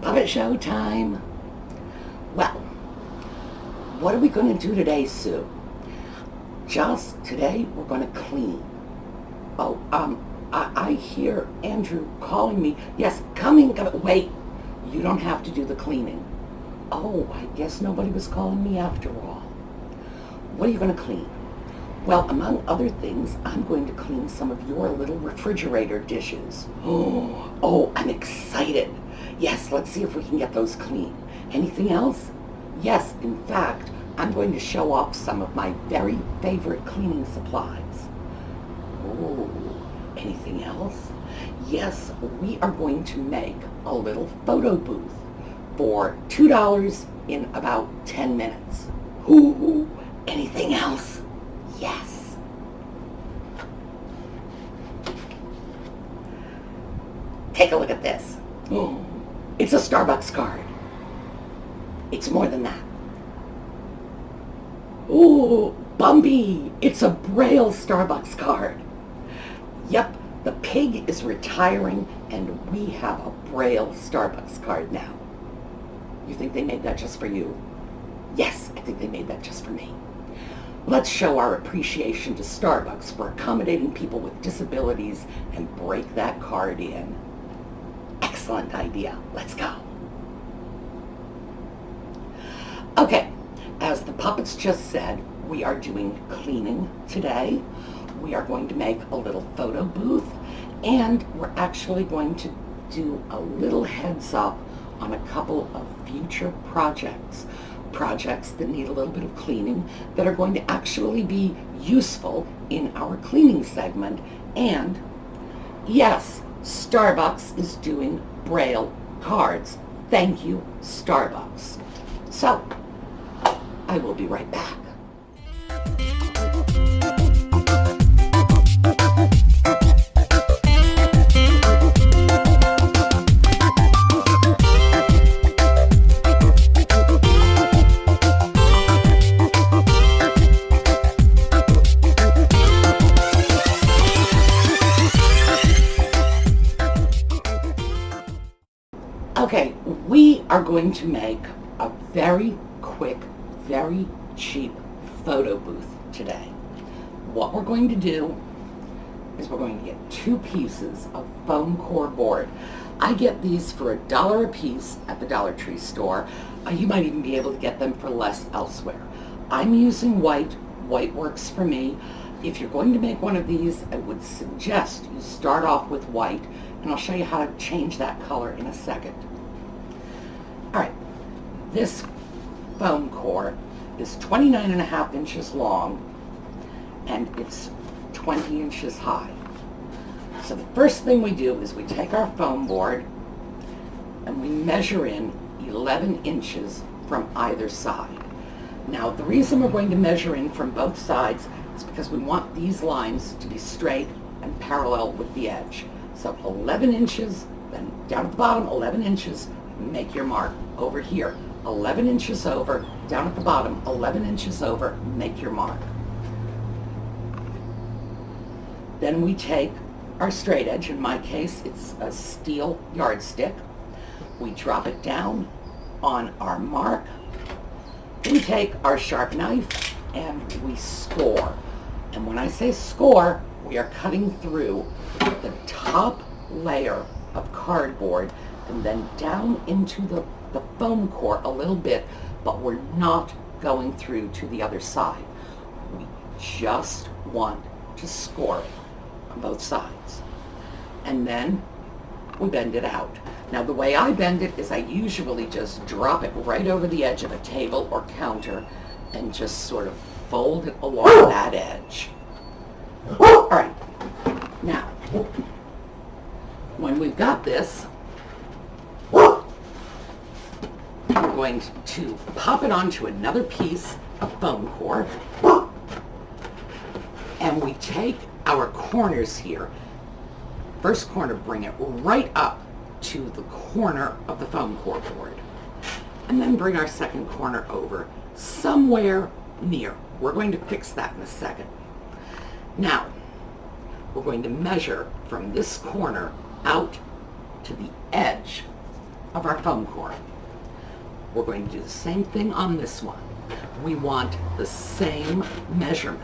Puppet show time. Well, what are we going to do today, Sue? Just today, we're going to clean. Oh, I hear Andrew calling me. Yes, coming. Wait, you don't have to do the cleaning. Oh, I guess nobody was calling me after all. What are you going to clean? Well, among other things, I'm going to clean some of your little refrigerator dishes. Oh, I'm excited. Yes, let's see if we can get those clean. Anything else? Yes, in fact, I'm going to show off some of my very favorite cleaning supplies. Oh, anything else? Yes, we are going to make a little photo booth for $2 in about 10 minutes. Ooh, anything else? Yes. Take a look at this. Oh, it's a Starbucks card. It's more than that. Ooh, Bumby, it's a Braille Starbucks card. Yep, the pig is retiring and we have a Braille Starbucks card now. You think they made that just for you? Yes, I think they made that just for me. Let's show our appreciation to Starbucks for accommodating people with disabilities and break that card in. Excellent idea. Let's go. Okay, as the puppets just said, we are doing cleaning today. We are going to make a little photo booth, and we're actually going to do a little heads up on a couple of future projects that need a little bit of cleaning that are going to actually be useful in our cleaning segment. And yes, Starbucks is doing Braille cards. Thank you, Starbucks. So, I will be right back. Okay, we are going to make a very quick, very cheap photo booth today. What we're going to do is we're going to get 2 pieces of foam core board. I get these for $1 a piece at the Dollar Tree store. You might even be able to get them for less elsewhere. I'm using white. White works for me. If you're going to make one of these, I would suggest you start off with white, and I'll show you how to change that color in a second. All right, this foam core is 29.5 inches long and it's 20 inches high. So the first thing we do is we take our foam board and we measure in 11 inches from either side. Now the reason we're going to measure in from both sides is because we want these lines to be straight and parallel with the edge. So 11 inches, then down at the bottom 11 inches, make your mark. Over here, 11 inches over, down at the bottom, 11 inches over, make your mark. Then we take our straight edge, in my case it's a steel yardstick, we drop it down on our mark, we take our sharp knife and we score. And when I say score, we are cutting through the top layer of cardboard and then down into the foam core a little bit, but we're not going through to the other side. We just want to score it on both sides. And then we bend it out. Now the way I bend it is I usually just drop it right over the edge of a table or counter and just sort of fold it along that edge. All right, now when we've got this, we're going to pop it onto another piece of foam core, and we take our corners here. First corner, bring it right up to the corner of the foam core board, and then bring our second corner over somewhere near. We're going to fix that in a second. Now, we're going to measure from this corner out to the edge of our foam core. We're going to do the same thing on this one. We want the same measurement.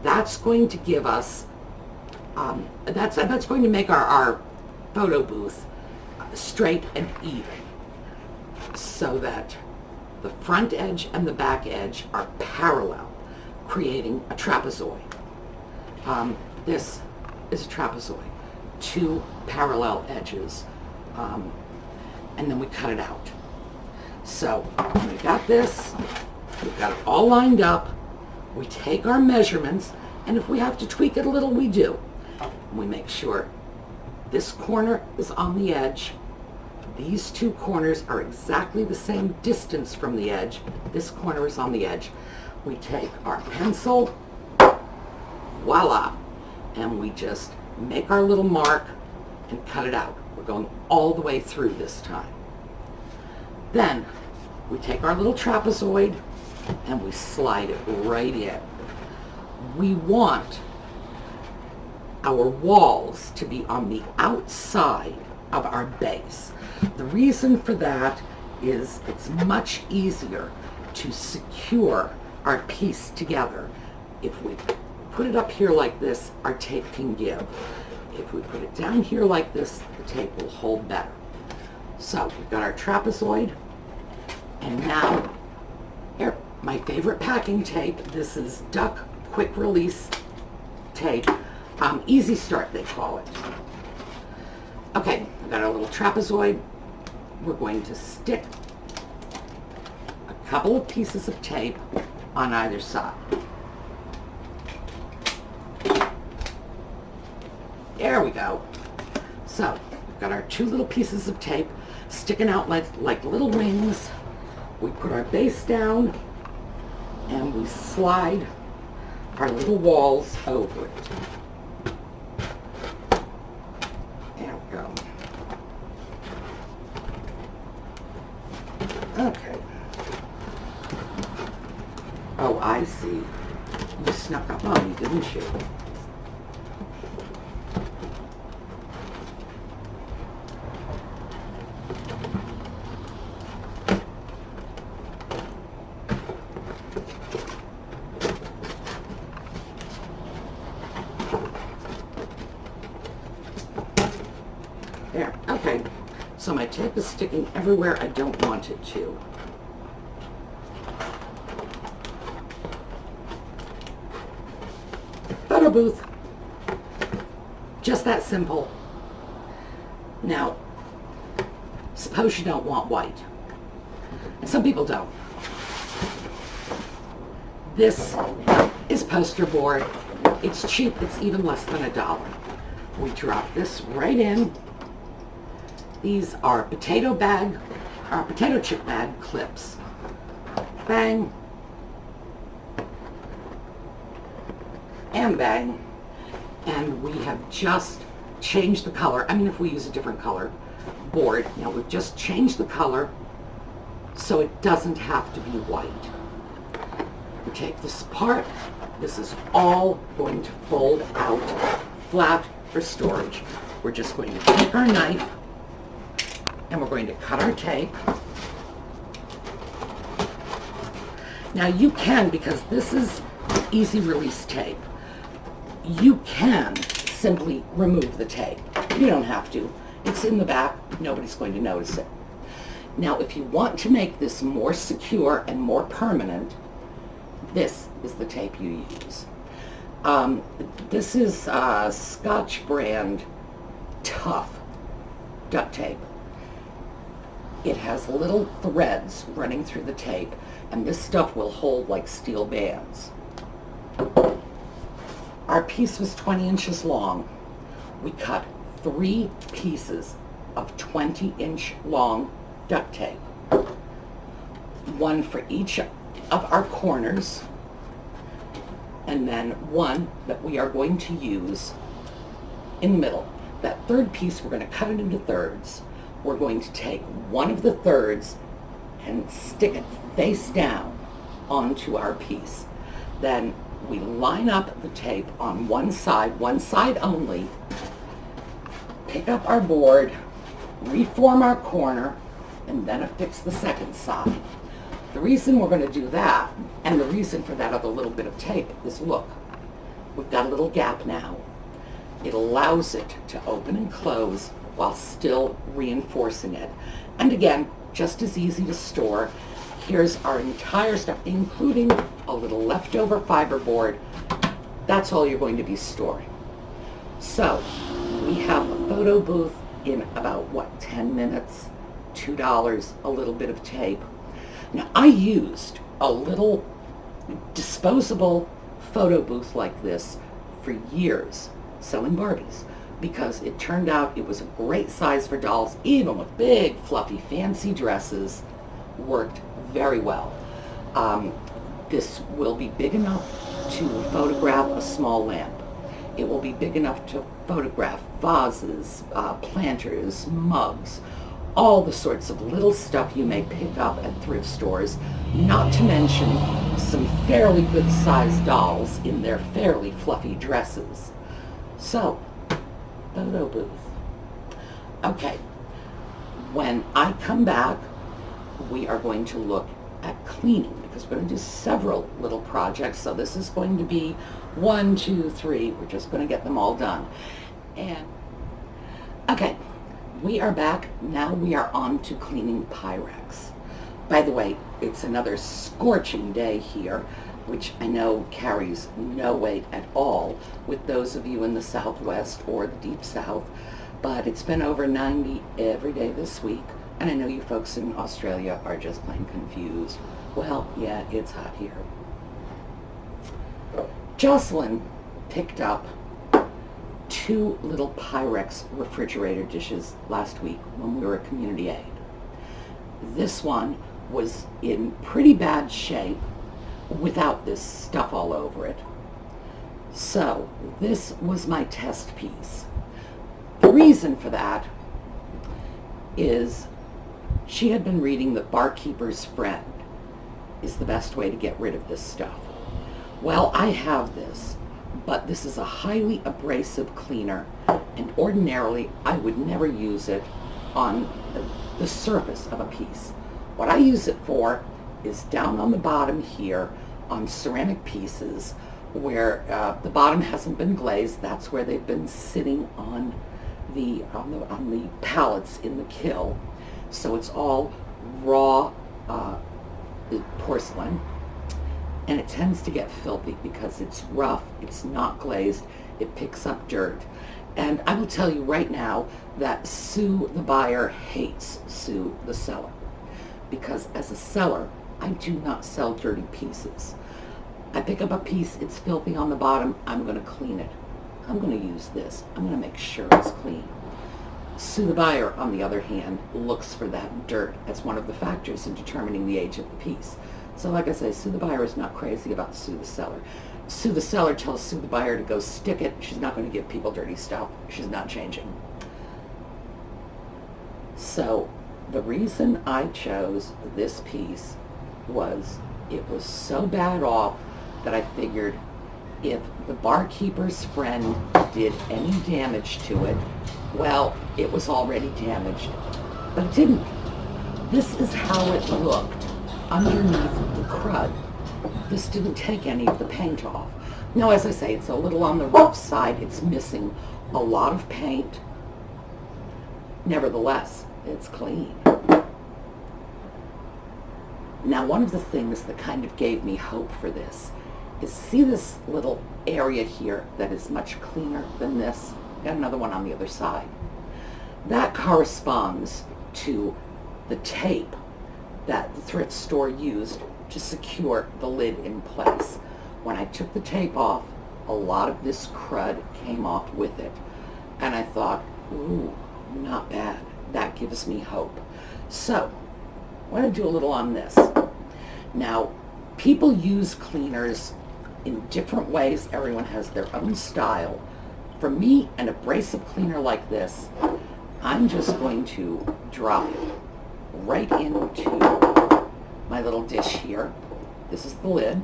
That's going to give us, that's going to make our photo booth straight and even, so that the front edge and the back edge are parallel, creating a trapezoid. This is a trapezoid, two parallel edges, and then we cut it out. So we got this, we've got it all lined up, we take our measurements, and if we have to tweak it a little, we do. We make sure this corner is on the edge, these two corners are exactly the same distance from the edge, this corner is on the edge. We take our pencil, voila, and we just make our little mark and cut it out. We're going all the way through this time. Then we take our little trapezoid and we slide it right in. We want our walls to be on the outside of our base. The reason for that is it's much easier to secure our piece together. If we put it up here like this, our tape can give. If we put it down here like this, the tape will hold better. So we've got our trapezoid, and now, here, my favorite packing tape. This is Duck Quick Release tape. Easy Start, they call it. Okay, we've got our little trapezoid. We're going to stick a couple of pieces of tape on either side. There we go. So we've got our two little pieces of tape sticking out like little wings. We put our base down and we slide our little walls over it. There we go. Okay. Oh, I see. You snuck up on me, didn't you? There, okay. So my tape is sticking everywhere I don't want it to. Photo booth. Just that simple. Now, suppose you don't want white. Some people don't. This is poster board. It's cheap. It's even less than $1. We drop this right in. These are potato chip bag clips. Bang. And bang. And we have just changed the color. I mean, if we use a different color board, now we've just changed the color so it doesn't have to be white. We take this apart. This is all going to fold out flat for storage. We're just going to take our knife and we're going to cut our tape. Now you can, because this is easy release tape, you can simply remove the tape. You don't have to. It's in the back. Nobody's going to notice it. Now if you want to make this more secure and more permanent, this is the tape you use. This is Scotch brand Tough duct tape. It has little threads running through the tape, and this stuff will hold like steel bands. Our piece was 20 inches long. We cut 3 pieces of 20-inch long duct tape. One for each of our corners, and then one that we are going to use in the middle. That third piece, we're going to cut it into thirds. We're going to take one of the thirds and stick it face down onto our piece. Then we line up the tape on one side only, pick up our board, reform our corner, and then affix the second side. The reason we're going to do that, and the reason for that other little bit of tape, is look, we've got a little gap now. It allows it to open and close while still reinforcing it. And again, just as easy to store. Here's our entire stuff, including a little leftover fiberboard. That's all you're going to be storing. So we have a photo booth in about, what, 10 minutes, $2, a little bit of tape. Now, I used a little disposable photo booth like this for years selling Barbies, because it turned out it was a great size for dolls, even with big, fluffy, fancy dresses. Worked very well. This will be big enough to photograph a small lamp. It will be big enough to photograph vases, planters, mugs, all the sorts of little stuff you may pick up at thrift stores, not to mention some fairly good-sized dolls in their fairly fluffy dresses. So, photo booth. Okay, when I come back, we are going to look at cleaning, because we're going to do several little projects. So this is going to be 1, 2, 3. We're just going to get them all done. And okay, we are back. Now we are on to cleaning Pyrex. By the way, it's another scorching day here, which I know carries no weight at all with those of you in the Southwest or the Deep South, but it's been over 90 every day this week. And I know you folks in Australia are just plain confused. Well, yeah, it's hot here. Jocelyn picked up 2 little Pyrex refrigerator dishes last week when we were at Community Aid. This one was in pretty bad shape without this stuff all over it. So this was my test piece. The reason for that is she had been reading that Barkeeper's Friend is the best way to get rid of this stuff. Well, I have this, but this is a highly abrasive cleaner, and ordinarily I would never use it on the surface of a piece. What I use it for is down on the bottom here on ceramic pieces where the bottom hasn't been glazed. That's where they've been sitting on the pallets in the kiln. So it's all raw porcelain, and it tends to get filthy because it's rough, it's not glazed, it picks up dirt. And I will tell you right now that Sue the buyer hates Sue the seller, because as a seller, I do not sell dirty pieces. I pick up a piece, it's filthy on the bottom, I'm going to clean it. I'm going to use this. I'm going to make sure it's clean. Sue the buyer, on the other hand, looks for that dirt as one of the factors in determining the age of the piece. So like I say, Sue the buyer is not crazy about Sue the seller. Sue the seller tells Sue the buyer to go stick it. She's not going to give people dirty stuff. She's not changing. So the reason I chose this piece was it was so bad off that I figured if the Barkeeper's Friend did any damage to it, well, it was already damaged. But it didn't. This is how it looked underneath the crud. This didn't take any of the paint off. Now, as I say, it's a little on the rough side. It's missing a lot of paint. Nevertheless, it's clean. Now, one of the things that kind of gave me hope for this is, see this little area here that is much cleaner than this? Got another one on the other side. That corresponds to the tape that the thrift store used to secure the lid in place. When I took the tape off, a lot of this crud came off with it. And I thought, ooh, not bad. That gives me hope. So, I want to do a little on this. Now, people use cleaners in different ways. Everyone has their own style. For me, an abrasive cleaner like this, I'm just going to drop it right into my little dish here. This is the lid.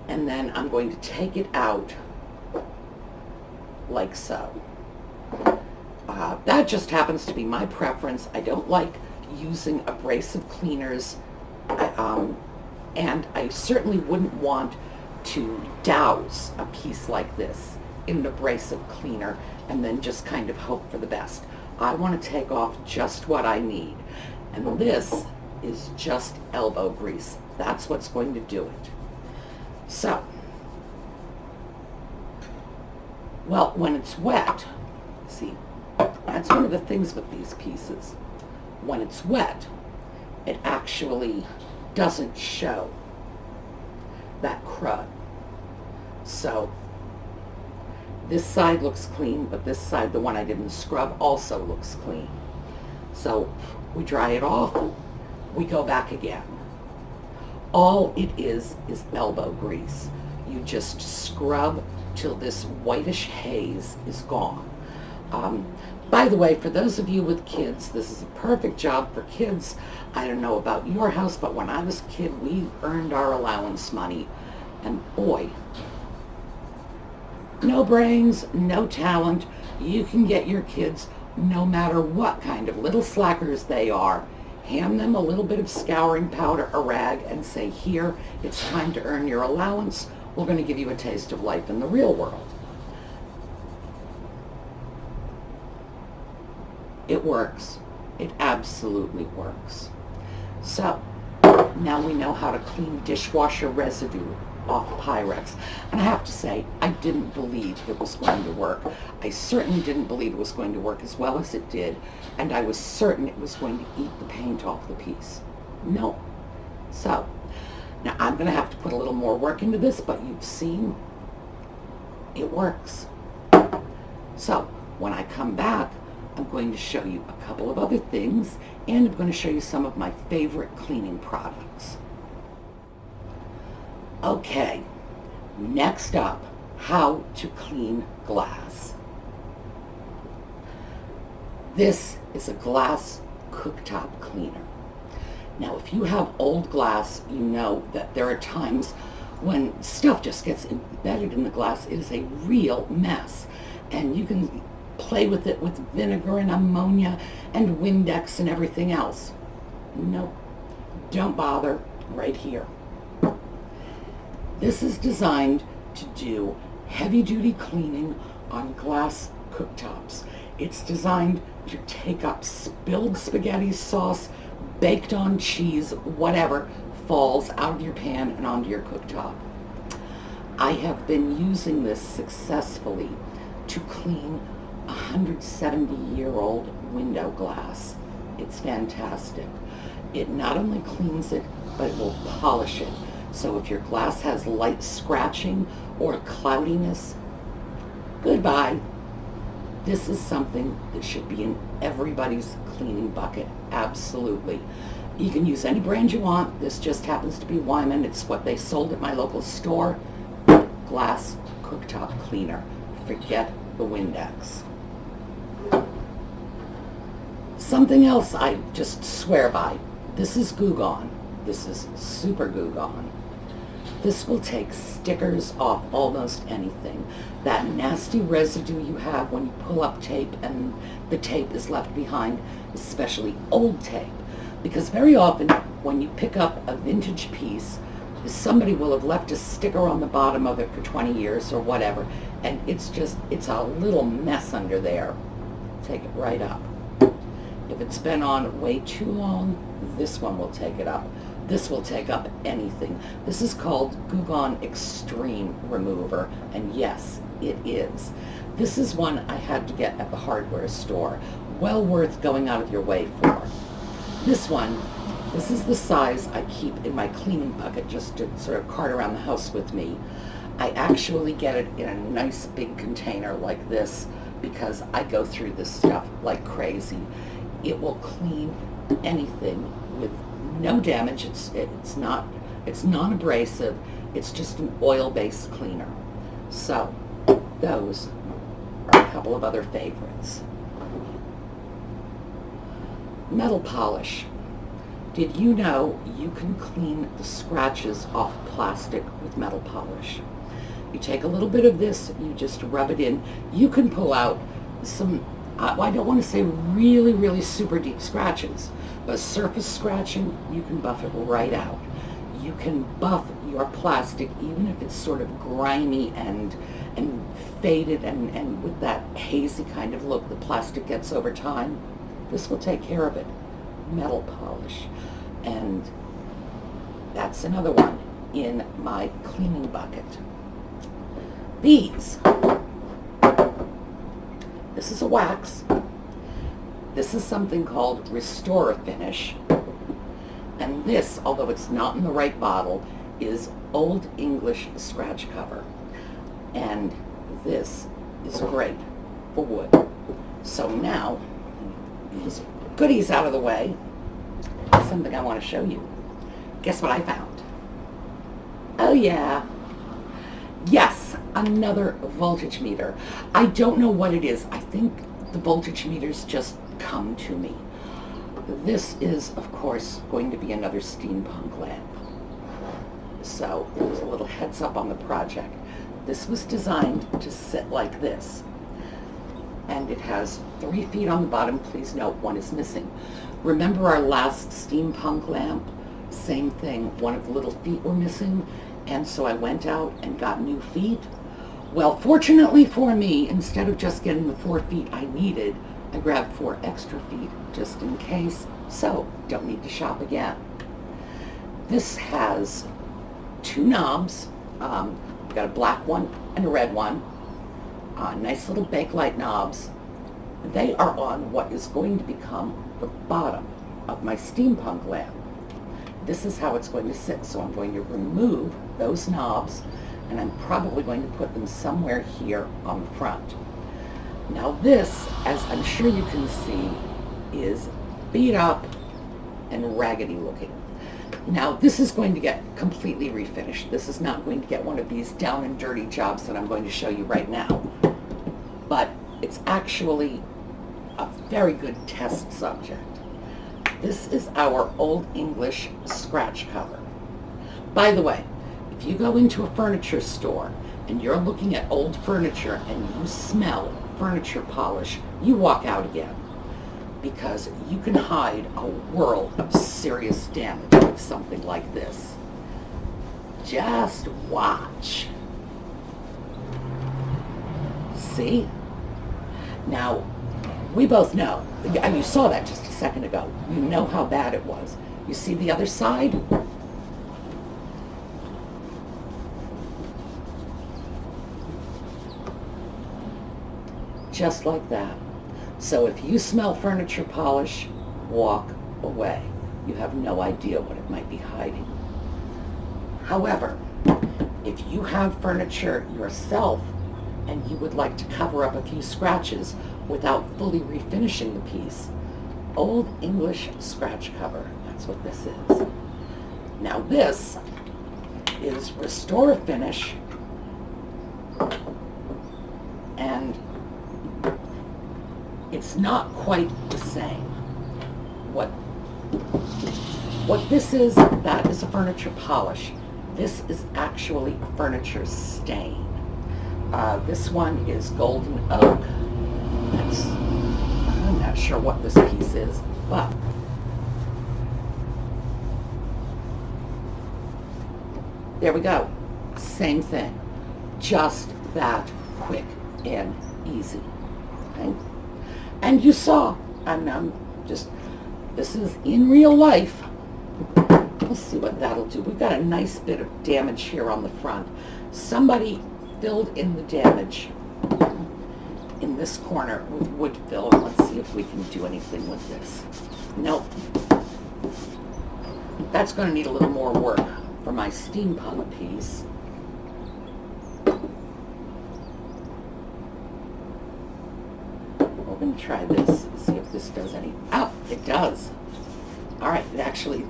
And then I'm going to take it out like so. That just happens to be my preference. I don't like using abrasive cleaners, and I certainly wouldn't want to douse a piece like this in an abrasive cleaner and then just kind of hope for the best. I want to take off just what I need, and this is just elbow grease. That's what's going to do it. So, well, when it's wet, see, that's one of the things with these pieces. When it's wet, it actually doesn't show that crud. So this side looks clean, but this side, the one I didn't scrub, also looks clean. So we dry it off, we go back again. All it is elbow grease. You just scrub till this whitish haze is gone. By the way, for those of you with kids, this is a perfect job for kids. I don't know about your house, but when I was a kid, we earned our allowance money. And boy, no brains, no talent. You can get your kids, no matter what kind of little slackers they are, hand them a little bit of scouring powder, a rag, and say, here, it's time to earn your allowance. We're going to give you a taste of life in the real world. It works. It absolutely works. So, now we know how to clean dishwasher residue off Pyrex. And I have to say, I didn't believe it was going to work. I certainly didn't believe it was going to work as well as it did, and I was certain it was going to eat the paint off the piece. No. So, now I'm going to have to put a little more work into this, but you've seen it works. So, when I come back, I'm going to show you a couple of other things, and I'm going to show you some of my favorite cleaning products. Okay, next up, how to clean glass. This is a glass cooktop cleaner. Now, if you have old glass, you know that there are times when stuff just gets embedded in the glass. It is a real mess, and you can play with it with vinegar and ammonia and Windex and everything else. Nope, don't bother. Right here. This is designed to do heavy-duty cleaning on glass cooktops. It's designed to take up spilled spaghetti sauce, baked on cheese, whatever falls out of your pan and onto your cooktop. I have been using this successfully to clean 170-year-old window glass. It's fantastic. It not only cleans it, but it will polish it. So if your glass has light scratching or cloudiness, goodbye. This is something that should be in everybody's cleaning bucket, absolutely. You can use any brand you want. This just happens to be Wyman. It's what they sold at my local store. Glass cooktop cleaner. Forget the Windex. Something else I just swear by. This is Goo Gone. This is Super Goo Gone. This will take stickers off almost anything. That nasty residue you have when you pull up tape and the tape is left behind, especially old tape. Because very often when you pick up a vintage piece, somebody will have left a sticker on the bottom of it for 20 years or whatever, and it's a little mess under there. Take it right up. If it's been on way too long, this one will take it up. This will take up anything. This is called Goo Gone Extreme Remover, and yes, it is. This is one I had to get at the hardware store. Well worth going out of your way for. This one, this is the size I keep in my cleaning bucket just to sort of cart around the house with me. I actually get it in a nice big container like this because I go through this stuff like crazy. It will clean anything with no damage. It's non-abrasive. It's just an oil-based cleaner. So those are a couple of other favorites. Metal polish. Did you know you can clean the scratches off plastic with metal polish? You take a little bit of this, you just rub it in. You can pull out some I don't want to say really, really super deep scratches, but surface scratching, you can buff it right out. You can buff your plastic even if it's sort of grimy and faded and with that hazy kind of look the plastic gets over time. This will take care of it. Metal polish. And that's another one in my cleaning bucket. These. This is a wax. This is something called Restore Finish. And this, although it's not in the right bottle, is Old English scratch cover. And this is great for wood. So now, these goodies out of the way, something I want to show you. Guess what I found? Oh yeah. Yes, another voltage meter. I don't know what it is. I think the voltage meters just come to me. This is, of course, going to be another steampunk lamp. So there's a little heads up on the project. This was designed to sit like this. And it has 3 feet on the bottom. Please note, one is missing. Remember our last steampunk lamp? Same thing. One of the little feet were missing. And so I went out and got new feet. Well, fortunately for me, instead of just getting the 4 feet I needed, I grabbed 4 extra feet just in case. So, don't need to shop again. This has 2 knobs. We've got a black one and a red one. Nice little Bakelite knobs. They are on what is going to become the bottom of my steampunk lamp. This is how it's going to sit. So I'm going to remove those knobs and I'm probably going to put them somewhere here on the front. Now this, as I'm sure you can see, is beat up and raggedy looking. Now this is going to get completely refinished. This is not going to get one of these down and dirty jobs that I'm going to show you right now. But it's actually a very good test subject. This is our Old English scratch cover. By the way, if you go into a furniture store and you're looking at old furniture and you smell furniture polish, you walk out again, because you can hide a world of serious damage with something like this. Just watch. See? Now, we both know, and you saw that just a second ago, you know how bad it was. You see the other side? Just like that. So if you smell furniture polish, walk away. You have no idea what it might be hiding. However, if you have furniture yourself and you would like to cover up a few scratches without fully refinishing the piece, Old English scratch cover, that's what this is. Now this is Restore Finish, and it's not quite the same. What this is, that is a furniture polish. This is actually a furniture stain. This one is golden oak. I'm not sure what this piece is, but there we go. Same thing. Just that quick and easy. Okay? And you saw, this is in real life. We'll see what that'll do. We've got a nice bit of damage here on the front. Somebody filled in the damage in this corner with wood fill. Let's see if we can do anything with this. Nope. That's going to need a little more work for my steampunk piece. We're going to try this, see if this does any. Oh, it does. All right, it actually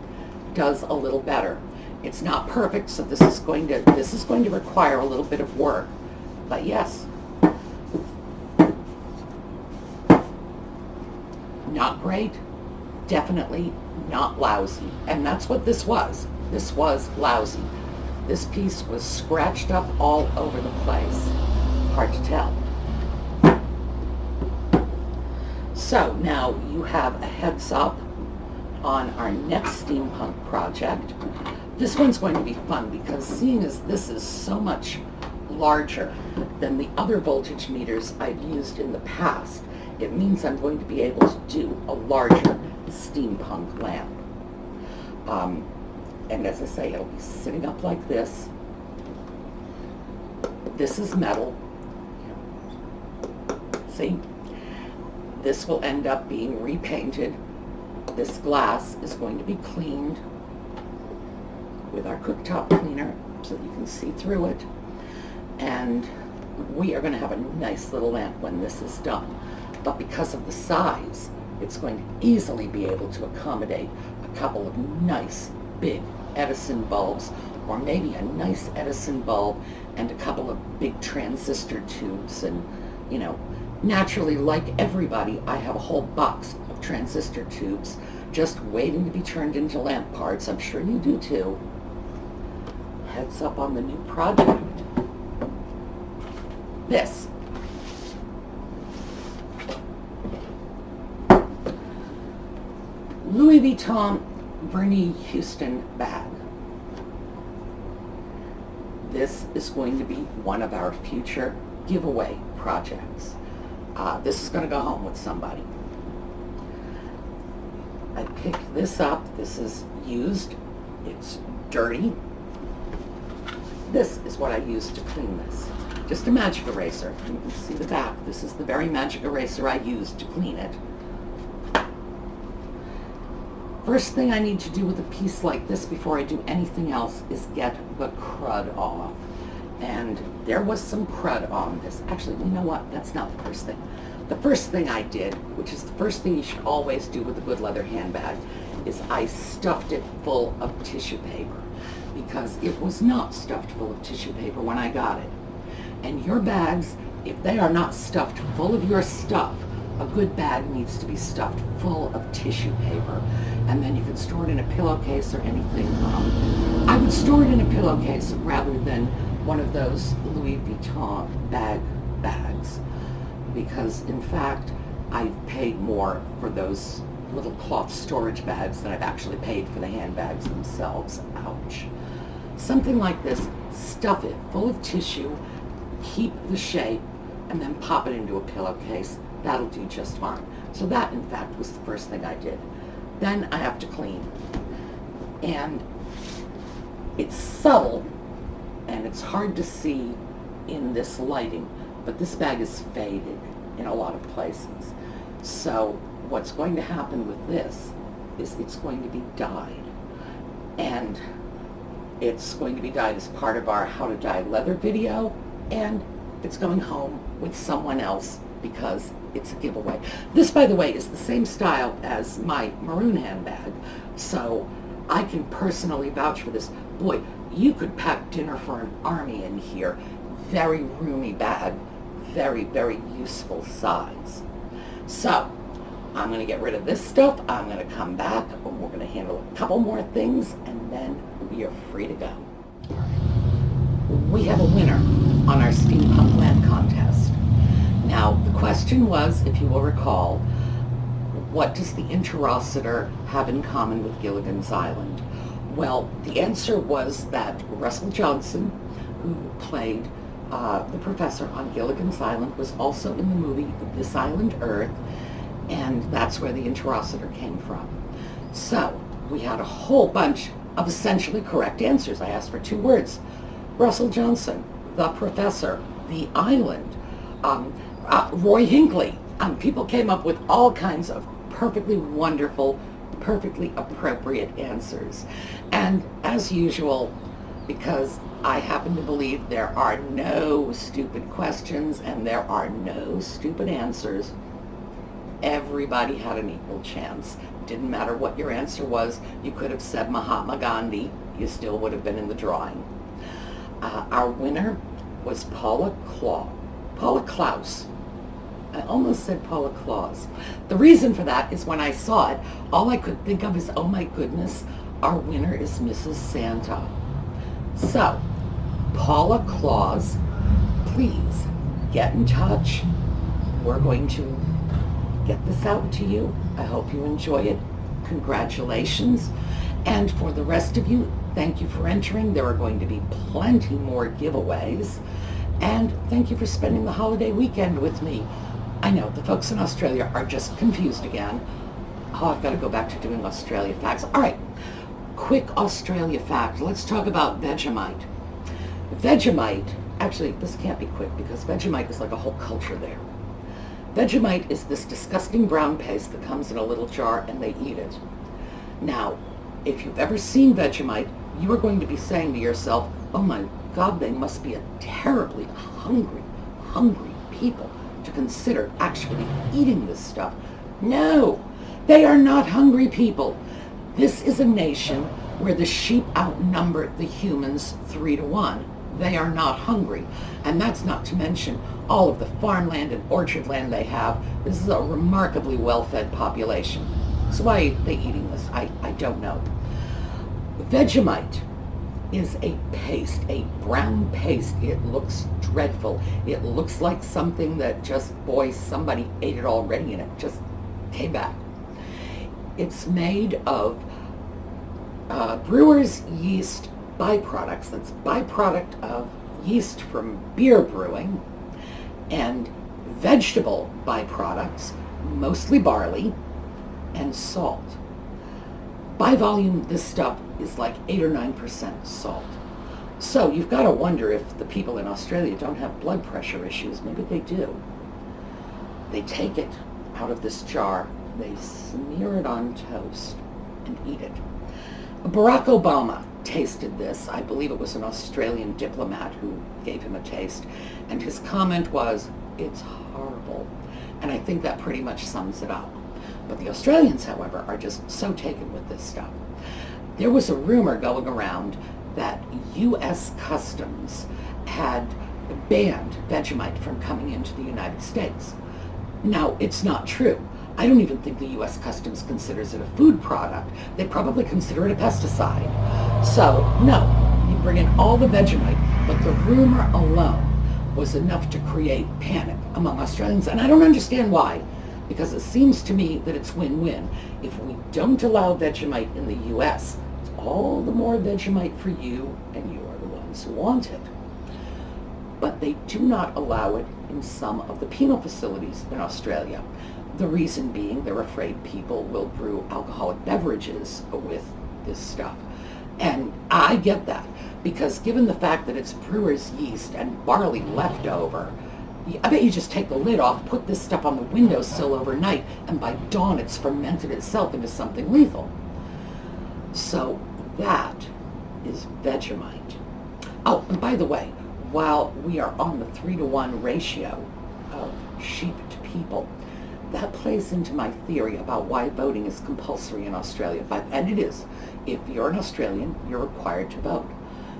does a little better. It's not perfect, so this is going to require a little bit of work. But yes. Not great, definitely not lousy. And that's what this was. This was lousy. This piece was scratched up all over the place. Hard to tell. So now you have a heads up on our next steampunk project. This one's going to be fun because seeing as this is so much larger than the other voltage meters I've used in the past, it means I'm going to be able to do a larger steampunk lamp. And as I say, it'll be sitting up like this. This is metal. See? This will end up being repainted. This glass is going to be cleaned with our cooktop cleaner so that you can see through it. And we are going to have a nice little lamp when this is done. But because of the size, it's going to easily be able to accommodate a couple of nice big Edison bulbs, or maybe a nice Edison bulb and a couple of big transistor tubes. And, you know, naturally, like everybody, I have a whole box of transistor tubes just waiting to be turned into lamp parts. I'm sure you do too. Heads up on the new project. This. Louis Vuitton Bernie Houston bag. This is going to be one of our future giveaway projects. This is going to go home with somebody. I picked this up. This is used. It's dirty. This is what I used to clean this. Just a magic eraser. You can see the back. This is the very magic eraser I used to clean it. First thing I need to do with a piece like this before I do anything else is get the crud off. And there was some crud on this. Actually, you know what? That's not the first thing. The first thing I did, which is the first thing you should always do with a good leather handbag, is I stuffed it full of tissue paper, because it was not stuffed full of tissue paper when I got it. And your bags, if they are not stuffed full of your stuff, a good bag needs to be stuffed full of tissue paper. And then you can store it in a pillowcase or anything. I would store it in a pillowcase rather than one of those Louis Vuitton bags, because in fact I've paid more for those little cloth storage bags than I've actually paid for the handbags themselves. Ouch. Something like this, stuff it full of tissue, keep the shape, and then pop it into a pillowcase. That'll do just fine. So that, in fact, was the first thing I did. Then I have to clean. And it's subtle, and it's hard to see in this lighting, but this bag is faded in a lot of places. So what's going to happen with this is it's going to be dyed. And it's going to be dyed as part of our How to Dye Leather video, and it's going home with someone else because it's a giveaway. This, by the way, is the same style as my maroon handbag, so I can personally vouch for this. Boy, you could pack dinner for an army in here. Very roomy bag, very, very useful size. So, I'm going to get rid of this stuff. I'm going to come back, and we're going to handle a couple more things, and then we are free to go. We have a winner on our steampunk lamp contest. Now, the question was, if you will recall, what does the Interocitor have in common with Gilligan's Island? Well, the answer was that Russell Johnson, who played the professor on Gilligan's Island, was also in the movie This Island Earth, and that's where the Interocitor came from. So, we had a whole bunch of essentially correct answers. I asked for 2 words. Russell Johnson, the professor, the island, Roy Hinckley. People came up with all kinds of perfectly wonderful, perfectly appropriate answers. And as usual, because I happen to believe there are no stupid questions and there are no stupid answers, everybody had an equal chance. Didn't matter what your answer was. You could have said Mahatma Gandhi. You still would have been in the drawing. Our winner was Paula Klaus. I almost said Paula Claus. The reason for that is when I saw it, all I could think of is, oh my goodness, our winner is Mrs. Santa. So, Paula Claus, please get in touch. We're going to get this out to you. I hope you enjoy it. Congratulations. And for the rest of you, thank you for entering. There are going to be plenty more giveaways. And thank you for spending the holiday weekend with me. I know the folks in Australia are just confused again. Oh, I've got to go back to doing Australia facts. All right, quick Australia fact. Let's talk about Vegemite. Vegemite, actually, this can't be quick because Vegemite is like a whole culture there. Vegemite is this disgusting brown paste that comes in a little jar and they eat it. Now, if you've ever seen Vegemite, you are going to be saying to yourself, oh my God, they must be a terribly hungry people to consider actually eating this stuff. No, they are not hungry people. This is a nation where the sheep outnumber the humans 3-1. They are not hungry. And that's not to mention all of the farmland and orchard land they have. This is a remarkably well-fed population. So why are they eating this? I don't know. Vegemite is a paste, a brown paste. It looks dreadful. It looks like something that just, boy, somebody ate it already and it just came back. It's made of brewer's yeast byproducts. That's byproduct of yeast from beer brewing, and vegetable byproducts, mostly barley and salt. By volume, this stuff is like 8 or 9% salt. So you've got to wonder if the people in Australia don't have blood pressure issues. Maybe they do. They take it out of this jar, they smear it on toast and eat it. Barack Obama tasted this. I believe it was an Australian diplomat who gave him a taste, and his comment was, it's horrible. And I think that pretty much sums it up. But the Australians, however, are just so taken with this stuff. There was a rumor going around that U.S. Customs had banned Vegemite from coming into the United States. Now, it's not true. I don't even think the U.S. Customs considers it a food product. They probably consider it a pesticide. So, no, you bring in all the Vegemite, but the rumor alone was enough to create panic among Australians, and I don't understand why, because it seems to me that it's win-win. If we don't allow Vegemite in the U.S., it's all the more Vegemite for you, and you are the ones who want it. But they do not allow it in some of the penal facilities in Australia. The reason being they're afraid people will brew alcoholic beverages with this stuff. And I get that, because given the fact that it's brewer's yeast and barley left over, I bet you just take the lid off, put this stuff on the windowsill overnight, and by dawn it's fermented itself into something lethal. So that is Vegemite. Oh, and by the way, while we are on the 3-to-1 ratio of sheep to people, that plays into my theory about why voting is compulsory in Australia. And it is. If you're an Australian, you're required to vote.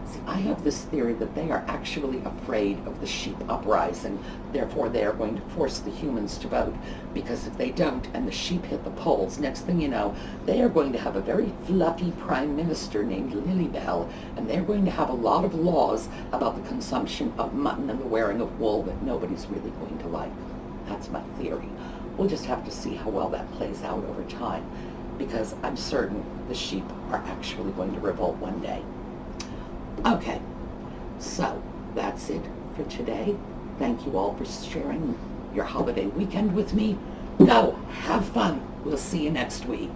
See, I have this theory that they are actually afraid of the sheep uprising. Therefore, they are going to force the humans to vote. Because if they don't, and the sheep hit the polls, next thing you know, they are going to have a very fluffy prime minister named Lilybelle, and they're going to have a lot of laws about the consumption of mutton and the wearing of wool that nobody's really going to like. That's my theory. We'll just have to see how well that plays out over time, because I'm certain the sheep are actually going to revolt one day. Okay, so that's it for today. Thank you all for sharing your holiday weekend with me. Go, have fun. We'll see you next week.